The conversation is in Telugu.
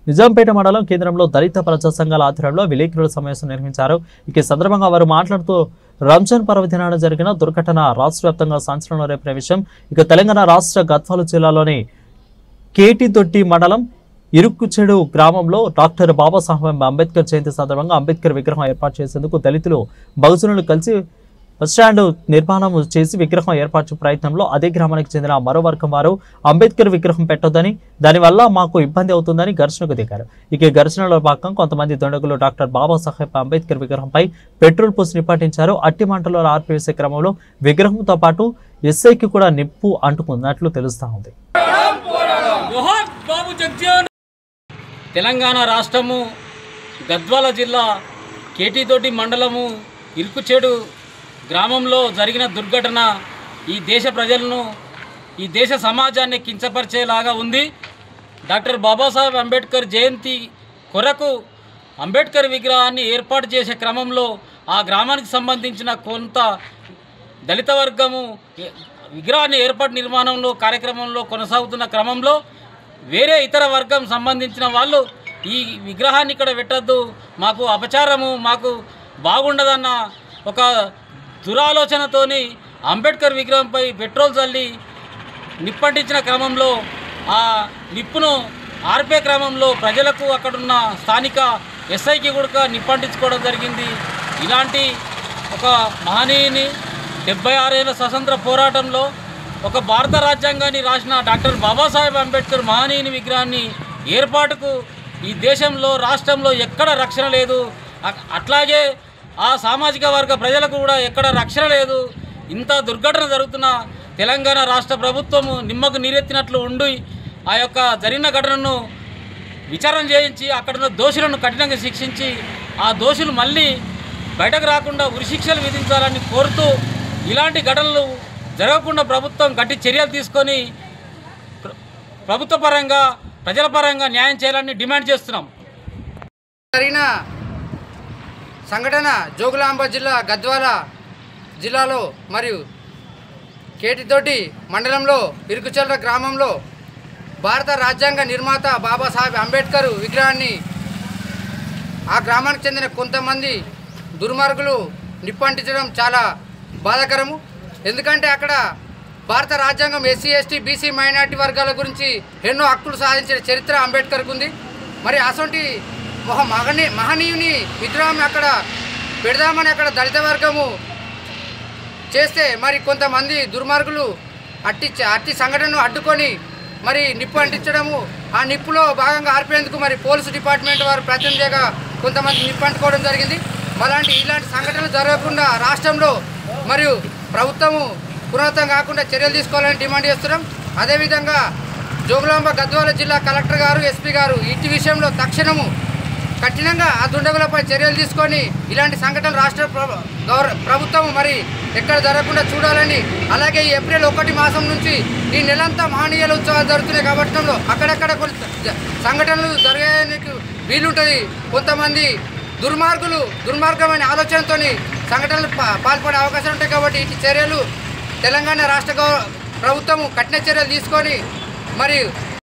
నిజాంపేట మండలం కేంద్రంలో దళిత ప్రజా సంఘాల ఆధ్వర్యంలో విలేకరుల సమావేశం నిర్వహించారు. ఈ సందర్భంగా వారు మాట్లాడుతూ రంజాన్ పర్వదినాన జరిగిన దుర్ఘటన రాష్ట్ర వ్యాప్తంగా సంచలనం రేపిన విషయం. తెలంగాణ రాష్ట్ర గద్వాల జిల్లాలోని కేటిదొడ్డి మండలం ఇరుక్కుచెడు గ్రామంలో డాక్టర్ బాబాసాహెబ్ అంబేద్కర్ జయంతి సందర్భంగా అంబేద్కర్ విగ్రహం ఏర్పాటు చేసేందుకు దళితులు బహుజనులు కలిసి బస్టాండ్ నిర్మాణం చేసి విగ్రహం ఏర్పాటు ప్రయత్నంలో అదే గ్రామానికి చెందిన మరో వర్గం వారు అంబేద్కర్ విగ్రహం పెట్టొద్దని, దానివల్ల మాకు ఇబ్బంది అవుతుందని ఘర్షణకు దిగారు. ఘర్షణలో భాగంగా కొంతమంది దుండగులు డాక్టర్ బాబాసాహెబ్ అంబేద్కర్ విగ్రహంపై పెట్రోల్ పోసి నిప్పటించారు. అట్టి మంటలో ఆర్పివేసే క్రమంలో విగ్రహంతో పాటు ఎస్ఐకి కూడా నిప్పు అంటుకున్నట్లు తెలుస్తా ఉంది. తెలంగాణ రాష్ట్రము గద్వాల జిల్లా కేటిదొడ్డి మండలము ఇరుకుచెడు గ్రామంలో జరిగిన దుర్ఘటన ఈ దేశ ప్రజలను, ఈ దేశ సమాజాన్ని కించపరిచేలాగా ఉంది. డాక్టర్ బాబాసాహెబ్ అంబేద్కర్ జయంతి కొరకు అంబేద్కర్ విగ్రహాన్ని ఏర్పాటు చేసే క్రమంలో ఆ గ్రామానికి సంబంధించిన కొంత దళిత వర్గము విగ్రహాన్ని ఏర్పాటు నిర్మాణంలో కార్యక్రమంలో కొనసాగుతున్న క్రమంలో వేరే ఇతర వర్గం సంబంధించిన వాళ్ళు ఈ విగ్రహాన్ని ఇక్కడ పెట్టద్దు, మాకు అపచారము, మాకు బాగుండదన్న ఒక దురాలోచనతోని అంబేద్కర్ విగ్రహంపై పెట్రోల్ చల్లి నిప్పంటించిన క్రమంలో ఆ నిప్పును ఆర్పే క్రమంలో ప్రజలకు అక్కడున్న స్థానిక ఎస్ఐకి కూడా నిప్పంటించుకోవడం జరిగింది. ఇలాంటి ఒక మహనీయుని 76 ఏళ్ల స్వతంత్ర పోరాటంలో ఒక భారత రాజ్యాంగాన్ని రాసిన డాక్టర్ బాబాసాహెబ్ అంబేద్కర్ మహనీయుని విగ్రహాన్ని ఏర్పాటుకు ఈ దేశంలో రాష్ట్రంలో ఎక్కడ రక్షణ లేదు. అట్లాగే ఆ సామాజిక వర్గ ప్రజలకు కూడా ఎక్కడ రక్షణ లేదు. ఇంత దుర్ఘటన జరుగుతున్న తెలంగాణ రాష్ట్ర ప్రభుత్వము నిమ్మకు నీరెత్తినట్లు ఉండి ఆ యొక్క జరిగిన ఘటనను విచారణ చేయించి అక్కడున్న దోషులను కఠినంగా శిక్షించి ఆ దోషులు మళ్ళీ బయటకు రాకుండా ఉరిశిక్షలు విధించాలని కోరుతూ ఇలాంటి ఘటనలు జరగకుండా ప్రభుత్వం గట్టి చర్యలు తీసుకొని ప్రభుత్వ పరంగా ప్రజల పరంగా న్యాయం చేయాలని డిమాండ్ చేస్తున్నాం. జరిగిన సంఘటన జోగులాంబ జిల్లా గద్వాల జిల్లాలో మరియు కేటిదొడ్డి మండలంలో ఇరుకుచెర్ల గ్రామంలో భారత రాజ్యాంగ నిర్మాత బాబాసాహెబ్ అంబేద్కర్ విగ్రహాన్ని ఆ గ్రామానికి చెందిన కొంతమంది దుర్మార్గులు నిప్పంటించడం చాలా బాధాకరము. ఎందుకంటే అక్కడ భారత రాజ్యాంగం ఎస్సీ ఎస్టీ బీసీ మైనార్టీ వర్గాల గురించి ఎన్నో హక్కులు సాధించిన చరిత్ర అంబేద్కర్కు ఉంది. మరి అసొంటి ఒక మహనీయుని విగ్రహం అక్కడ పెడదామని అక్కడ దళిత వర్గము చేస్తే మరి కొంతమంది దుర్మార్గులు అట్టి సంఘటనను అడ్డుకొని మరి నిప్పు అంటించడము, ఆ నిప్పులో భాగంగా ఆర్పేందుకు మరి పోలీసు డిపార్ట్మెంట్ వారు ప్రతినిధిగా కొంతమంది నిప్పు అంటుకోవడం జరిగింది. ఇలాంటి సంఘటనలు జరగకుండా రాష్ట్రంలో మరియు ప్రభుత్వము పునరావృతం కాకుండా చర్యలు తీసుకోవాలని డిమాండ్ చేస్తున్నాం. అదేవిధంగా జోగులాంబ గద్వాల జిల్లా కలెక్టర్ గారు, ఎస్పీ గారు ఇటు విషయంలో తక్షణము కఠినంగా ఆ దుండగులపై చర్యలు తీసుకొని ఇలాంటి సంఘటనలు రాష్ట్ర ప్రభుత్వం మరి ఎక్కడ జరగకుండా చూడాలని, అలాగే ఈ ఏప్రిల్ 1 మాసం నుంచి ఈ నెలంతా మహనీయుల ఉత్సవాలు జరుగుతున్నాయి కాబట్టి అక్కడక్కడ కొన్ని సంఘటనలు జరగడానికి వీలుంటుంది. కొంతమంది దుర్మార్గమైన ఆలోచనతో సంఘటనలు పాల్పడే అవకాశం ఉంటాయి. కాబట్టి ఈ చర్యలు తెలంగాణ రాష్ట్ర ప్రభుత్వము కఠిన చర్యలు తీసుకొని మరి